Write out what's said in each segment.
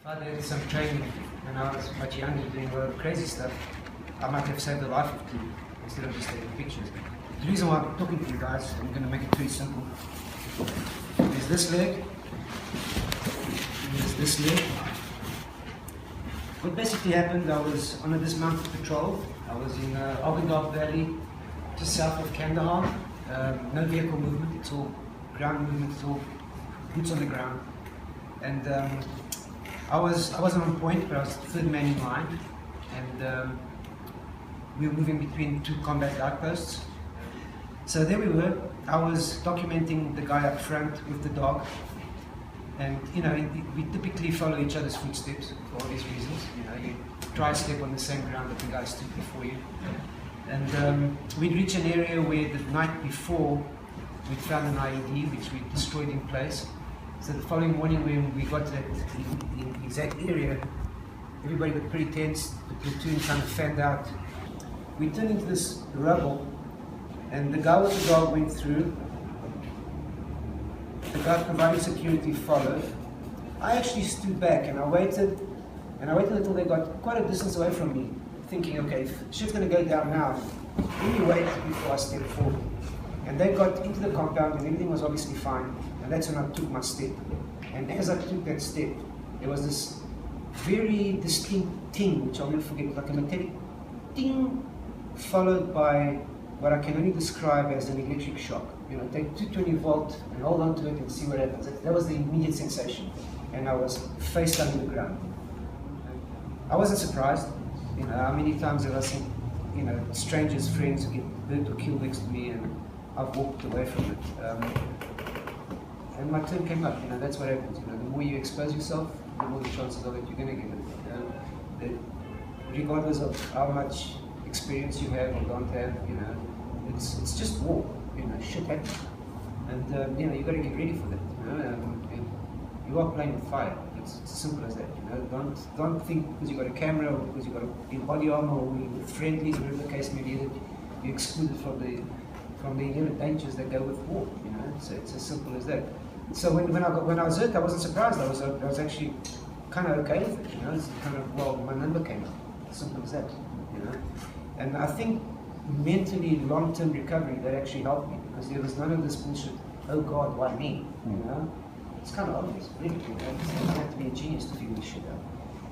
If I did some training when I was much younger doing a lot of crazy stuff, I might have saved the life of two instead of just taking pictures. The reason why I'm talking to you guys, I'm going to make it pretty simple. There's this leg, there's this leg. What basically happened, I was on a dismounted patrol. I was in Afghanistan Valley, just south of Kandahar. No vehicle movement, it's all ground movement, it's all boots on the ground. And I wasn't on point, but I was the third man in line. And we were moving between two combat outposts. So there we were. I was documenting the guy up front with the dog. And you know, we typically follow each other's footsteps for all these reasons. You know, you try to step on the same ground that the guy stood before you. And we'd reach an area where the night before we'd found an IED which we destroyed in place. So the following morning when we got to that exact area, everybody got pretty tense, the platoon kind of fanned out. We turned into this rubble, and the guy with the dog went through. The guy providing security followed. I actually stood back and I waited until they got quite a distance away from me, thinking, okay, if shit's going to go down now, let me wait before I step forward. And they got into the compound and everything was obviously fine. And that's when I took my step. And as I took that step, there was this very distinct ting, which I'll never forget, like a metallic ting, followed by what I can only describe as an electric shock. You know, take 220 volt and hold on to it and see what happens. That was the immediate sensation. And I was face down on the ground. I wasn't surprised. You know, how many times have I seen, you know, strangers, friends who get burnt or killed next to me, and I've walked away from it. And my turn came up. You know, that's what happens. You know, the more you expose yourself, the more the chances are that you're going to get it. You know, regardless of how much experience you have or don't have, you know, it's just war. You know, shit happens, and you know, you got to get ready for that. You know, you are playing with fire. It's as simple as that. You know, don't think because you got a camera or because you got a body armor or with friendlies, whatever the case may be, that you're excluded from the inherent dangers that go with war. You know, so it's as simple as that. So when I was hurt, I wasn't surprised. I was actually kind of okay with it. You know, it's kind of, well, my number came up. As simple as that. You know, and I think mentally, long-term recovery, that actually helped me, because there was none of this bullshit, oh God, why me? You know? It's kind of obvious, really. You know? You don't have to be a genius to figure this shit out.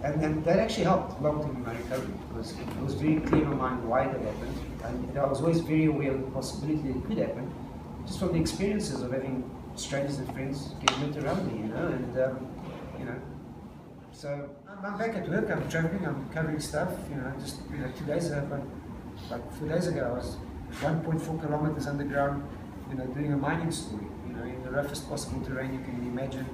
And that actually helped long-term in my recovery, because it was very clear in my mind why that happened. And I was always very aware of the possibility that it could happen, just from the experiences of having strangers and friends get hurt around me, you know, and, you know. So I'm back at work, I'm traveling, I'm covering stuff, you know, just, you know, 2 days ago, like 4 days ago, I was 1.4 kilometers underground, you know, doing a mining story, you know, in the roughest possible terrain you can imagine,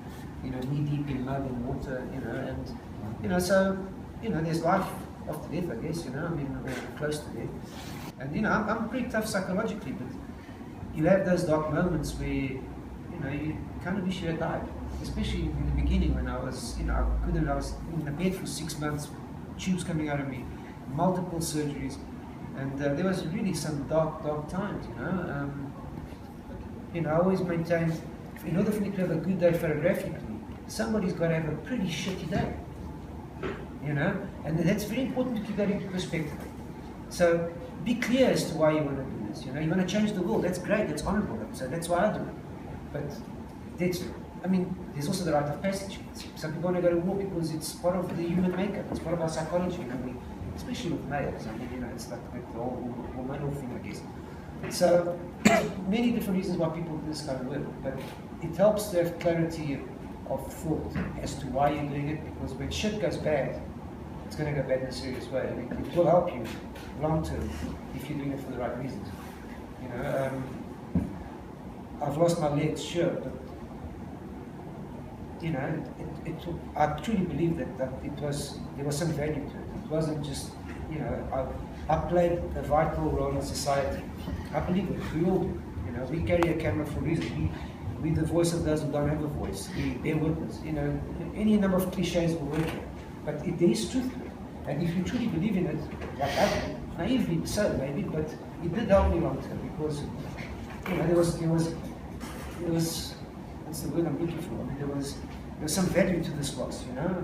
you know, knee deep in mud and water, you know, and, you know, so, you know, there's life after death, I guess, you know, I mean, we're close to death. And, you know, I'm pretty tough psychologically, but you have those dark moments where, you know, you kind of wish you had died, especially in the beginning when I was, you know, I was in the bed for 6 months, tubes coming out of me, multiple surgeries. And there was really some dark times, you know. You know, I always maintain, in order for me to have a good day photographically, somebody's got to have a pretty shitty day, you know. And that's very important to keep that into perspective. So be clear as to why you want to do this. You know, you want to change the world. That's great. That's honourable. So that's why I do it. But that's, I mean, there's also the rite of passage. Some people want to go to war because it's part of the human makeup. It's part of our psychology. You know, especially with males, I mean, you know, it's like the whole hormonal thing, I guess. So, there's many different reasons why people do this kind of work, but it helps to have clarity of thought as to why you're doing it, because when shit goes bad, it's going to go bad in a serious way. I mean, it will help you long term if you're doing it for the right reasons. You know, I've lost my legs, sure, but you know, I truly believe that there was some value to it. It wasn't just, you know, I played a vital role in society. I believe it. We all do. You know, we carry a camera for a reason. We the voice of those who don't have a voice. We bear witness. You know, any number of cliches will work here, but there is truth to it. And if you truly believe in it, like I do, naively so maybe, but it did help me long term, because you know there was what's the word I'm looking for? I mean, there was some value to this loss, you know.